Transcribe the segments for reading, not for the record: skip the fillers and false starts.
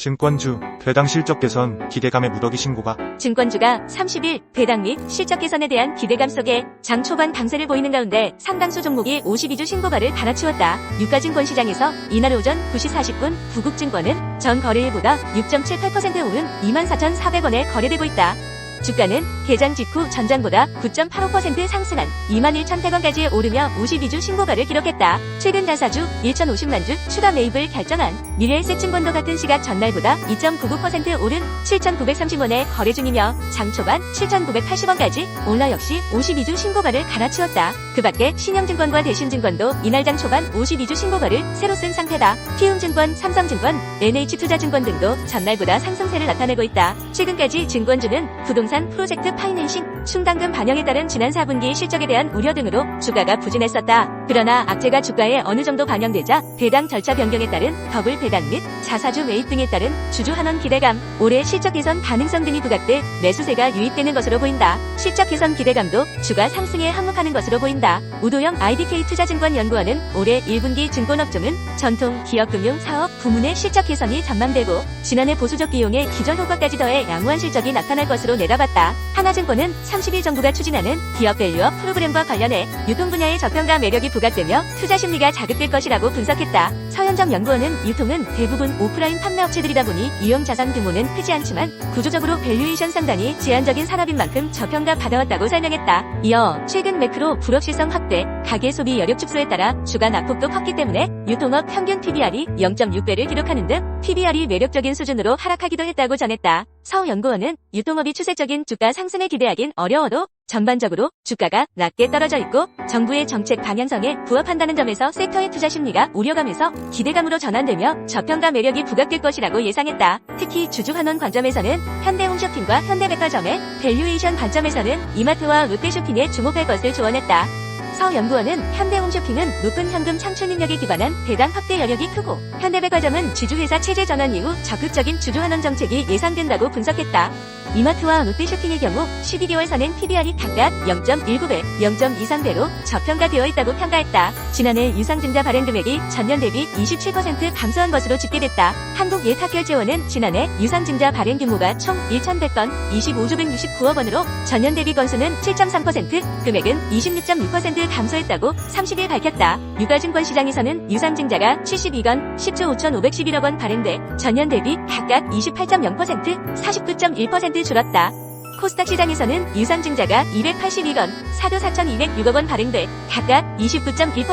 증권주, 배당 실적 개선, 기대감의 무더기 신고가. 증권주가 30일 배당 및 실적 개선에 대한 기대감 속에 장 초반 강세를 보이는 가운데 상당수 종목이 52주 신고가를 갈아치웠다. 유가증권 시장에서 이날 오전 9시 40분 구국증권은 전 거래일보다 6.78% 오른 24,400원에 거래되고 있다. 주가는 개장 직후 전장보다 9.85% 상승한 21,100원까지 오르며 52주 신고가를 기록했다. 최근 다사주 1,050만 주 추가 매입을 결정한 미래에셋증권도 같은 시각 전날보다 2.99% 오른 7,930원에 거래 중이며 장 초반 7,980원까지 올라 역시 52주 신고가를 갈아치웠다. 그 밖에 신영증권과 대신증권도 이날 장 초반 52주 신고가를 새로 쓴 상태다. 키움증권, 삼성증권, NH투자증권 등도 전날보다 상승세를 나타내고 있다. 최근까지 증권주는 부동산 프로젝트 파이낸싱, 충당금 반영에 따른 지난 4분기 실적에 대한 우려 등으로 주가가 부진했었다. 그러나 악재가 주가에 어느 정도 반영되자 배당 절차 변경에 따른 더블 배당 및 자사주 매입 등에 따른 주주 환원 기대감, 올해 실적 개선 가능성 등이 부각돼 매수세가 유입되는 것으로 보인다. 실적 개선 기대감도 주가 상승에 항목하는 것으로 보인다. 우도영 IDK 투자증권 연구원은 올해 1분기 증권업종은 전통, 기업금융, 사업, 부문의 실적 개선이 전망되고 지난해 보수적 비용의 기존 효과까지 더해 양호한 실적이 나타날 것으로 내다봤다. 하나증권은 30일 정부가 추진하는 기업 밸류어 프로그램과 관련해 유통 분야의 저평가 매력이 부각되며 투자 심리가 자극될 것이라고 분석했다. 서현정 연구원은 유통은 대부분 오프라인 판매업체들이다 보니 이용 자산 규모는 크지 않지만 구조적으로 밸류에이션 상단이 제한적인 산업인 만큼 저평가 받아왔다고 설명했다. 이어 최근 매크로 불확실성 확대, 가계 소비 여력 축소에 따라 주가 낙폭도 컸기 때문에 유통업 평균 PBR이 0.6배를 기록하는 등 PBR이 매력적인 수준으로 하락하기도 했다고 전했다. 서 연구원은 유통업이 추세적인 주가 상승에 기대하긴 어려워도 전반적으로 주가가 낮게 떨어져 있고 정부의 정책 방향성에 부합한다는 점에서 섹터의 투자 심리가 우려감에서 기대감으로 전환되며 저평가 매력이 부각될 것이라고 예상했다. 특히 주주 환원 관점에서는 현대홈쇼핑과 현대백화점의 밸류에이션 관점에서는 이마트와 롯데쇼핑에 주목할 것을 조언했다. 서 연구원은 현대홈쇼핑은 높은 현금 창출 능력에 기반한 배당 확대 여력이 크고 현대백화점은 지주회사 체제 전환 이후 적극적인 주주 환원 정책이 예상된다고 분석했다. 이마트와 롯데쇼핑의 경우 12개월 선행 PBR이 각각 0.19배, 0.23배로 저평가되어 있다고 평가했다. 지난해 유상증자 발행 금액이 전년 대비 27% 감소한 것으로 집계됐다. 한국예탁결제원은 지난해 유상증자 발행 규모가 총 1,100건, 25조 169억 원으로 전년 대비 건수는 7.3%, 금액은 26.6% 감소했다고 30일 밝혔다. 유가증권 시장에서는 유상증자가 72건, 10조 5,511억 원 발행돼 전년 대비 각각 28.0%, 49.1% 줄었다. 코스닥 시장에서는 유상증자가 282건, 4조 4,206억 원 발행돼 각각 29.1%,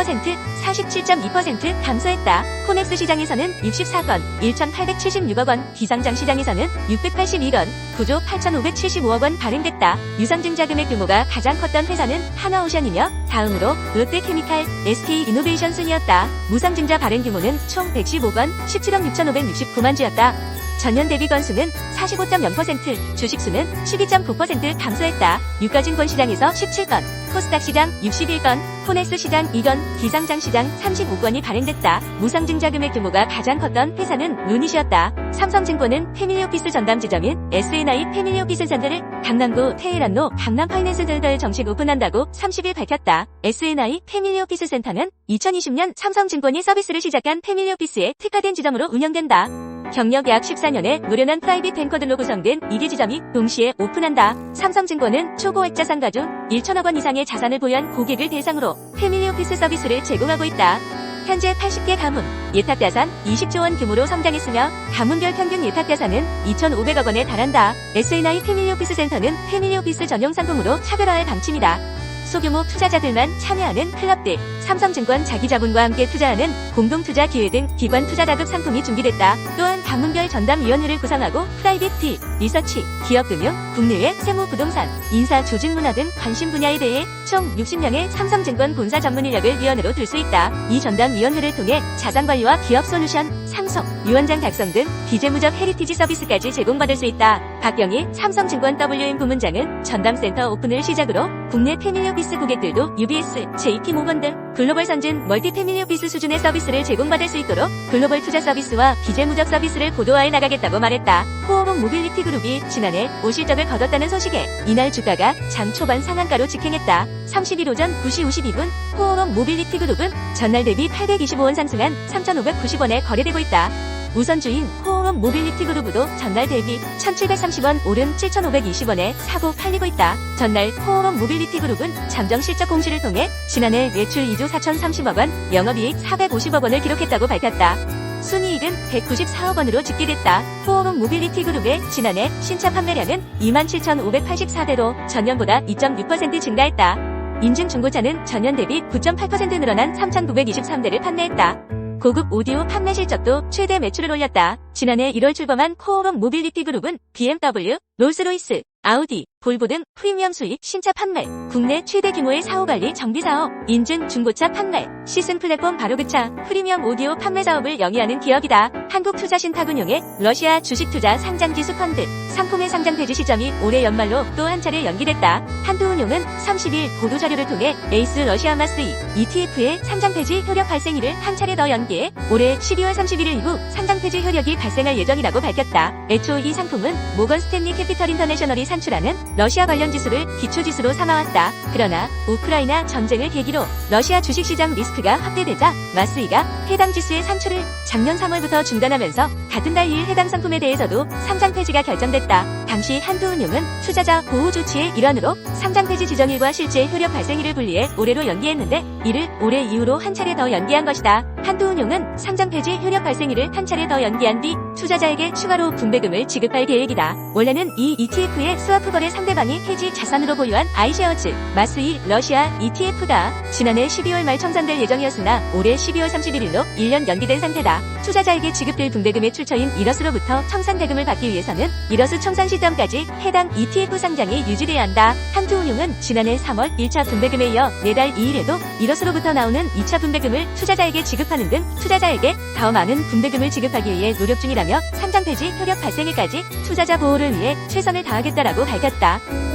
47.2% 감소했다. 코넥스 시장에서는 64건, 1,876억 원, 비상장 시장에서는 682건, 9조 8,575억 원 발행됐다. 유상증자 금액 규모가 가장 컸던 회사는 하나오션이며 다음으로 롯데케미칼, SK이노베이션 순이었다. 무상증자 발행 규모는 총 115건, 17억 6,569만 주였다. 전년 대비 건수는 45.0%, 주식수는 12.9% 감소했다. 유가증권 시장에서 17건, 코스닥 시장 61건, 코넥스 시장 2건, 비상장 시장 35건이 발행됐다. 무상증자 금액 규모가 가장 컸던 회사는 루닛이었다. 삼성증권은 패밀리오피스 전담 지점인 SNI 패밀리오피스 센터를 강남구 테헤란로 강남 파이낸스 센터를 정식 오픈한다고 30일 밝혔다. SNI 패밀리오피스 센터는 2020년 삼성증권이 서비스를 시작한 패밀리오피스에 특화된 지점으로 운영된다. 경력 약 14년의 노련한 프라이빗 뱅커들로 구성된 2개 지점이 동시에 오픈한다. 삼성증권은 초고액자 상가 중 1천억 원 이상의 자산을 보유한 고객을 대상으로 패밀리오피스 서비스를 제공하고 있다. 현재 80개 가문, 예탁자산 20조 원 규모로 성장했으며 가문별 평균 예탁자산은 2,500억 원에 달한다. SNI 패밀리오피스 센터는 패밀리오피스 전용 상품으로 차별화할 방침이다. 소규모 투자자들만 참여하는 클럽들, 삼성증권 자기자본과 함께 투자하는 공동투자 기회 등 기관 투자자급 상품이 준비됐다. 또한 가문별 전담위원회를 구성하고 프라이빗 딜, 리서치, 기업금융, 국내외 세무 부동산, 인사 조직 문화 등 관심 분야에 대해 총 60명의 삼성증권 본사 전문 인력을 위원으로 둘 수 있다. 이 전담위원회를 통해 자산관리와 기업 솔루션, 상속, 유언장 작성 등 비재무적 헤리티지 서비스까지 제공받을 수 있다. 박경희 삼성증권 WM 부문장은 전담센터 오픈을 시작으로 국내 패밀리오피스 고객들도 UBS, JP모건 등 글로벌 선진 멀티 패밀리오피스 수준의 서비스를 제공받을 수 있도록 글로벌 투자 서비스와 비재무적 서비스를 고도화해 나가겠다고 말했다. 호어봉 모빌리티 그룹이 지난해 5실적을 거뒀다는 소식에 이날 주가가 장 초반 상한가로 직행했다. 30일 오전 9시 52분 호어봉 모빌리티 그룹은 전날 대비 825원 상승한 3,590원에 거래되고 있다. 우선주인 호응업 모빌리티 그룹도 전날 대비 1,730원 오른 7,520원에 사고 팔리고 있다. 전날 호응업 모빌리티 그룹은 잠정 실적 공시를 통해 지난해 매출 2조 4,030억 원, 영업이익 450억 원을 기록했다고 밝혔다. 순이익은 194억 원으로 집계됐다. 호응업 모빌리티 그룹의 지난해 신차 판매량은 27,584대로 전년보다 2.6% 증가했다. 인증 중고차는 전년 대비 9.8% 늘어난 3,923대를 판매했다. 고급 오디오 판매 실적도 최대 매출을 올렸다. 지난해 1월 출범한 호응업 모빌리티 그룹은 BMW, 롤스로이스, 아우디, 볼보 등 프리미엄 수입 신차 판매, 국내 최대 규모의 사후관리 정비사업, 인증 중고차 판매, 시승 플랫폼 바로그차, 프리미엄 오디오 판매 사업을 영위하는 기업이다. 한국투자신탁은용의 러시아 주식투자 상장지수 펀드, 상품의 상장 폐지 시점이 올해 연말로 또 한 차례 연기됐다. 한두은용은 30일 보도자료를 통해 에이스 러시아 마스2 ETF의 상장 폐지 효력 발생일을 한 차례 더 연기해 올해 12월 31일 이후 상장 폐지 효력이 발생할 예정이라고 밝혔다. 애초 이 상품은 모건 스탠리 캐피털 인터내셔널이 산출하는 러시아 관련 지수를 기초지수로 삼아왔다. 그러나 우크라이나 전쟁을 계기로 러시아 주식시장 리스크가 확대되자 마스2가 해당 지수의 산출을 작년 3월부터 중단하면서 같은 달 2일 해당 상품에 대해서도 상장 폐지가 결정됐다. 당시 한두은용은 투자자 보호 조치의 일환으로 상장 폐지 지정일과 실제 효력 발생일을 분리해 올해로 연기했는데 이를 올해 이후로 한 차례 더 연기한 것이다. 한두은용은 상장 폐지 효력 발생일을 한 차례 더 연기한 뒤 투자자에게 추가로 분배금을 지급할 계획이다. 원래는 이 ETF의 스와프 거래 상대방이 해지 자산으로 보유한 아이쉐어즈 마스2 러시아 ETF가 지난해 12월 말 청산될 예정이었으나 올해 12월 31일로 1년 연기된 상태다. 투자자에게 지급될 분배금의 출처인 이러스로부터 청산 대금을 받기 위해서는 이러스 청산 시점까지 해당 ETF 상장이 유지돼야 한다. 한두은용은 지난해 3월 1차 분배금에 이어 내달 2일에도 이러스로부터 나오는 2차 분배금을 투자자에게 지급하는 등 투자자에게 더 많은 분배금을 지급하기 위해 노력 중이라며 상장 폐지 효력 발생일까지 투자자 보호를 위해 최선을 다하겠다라고 밝혔다.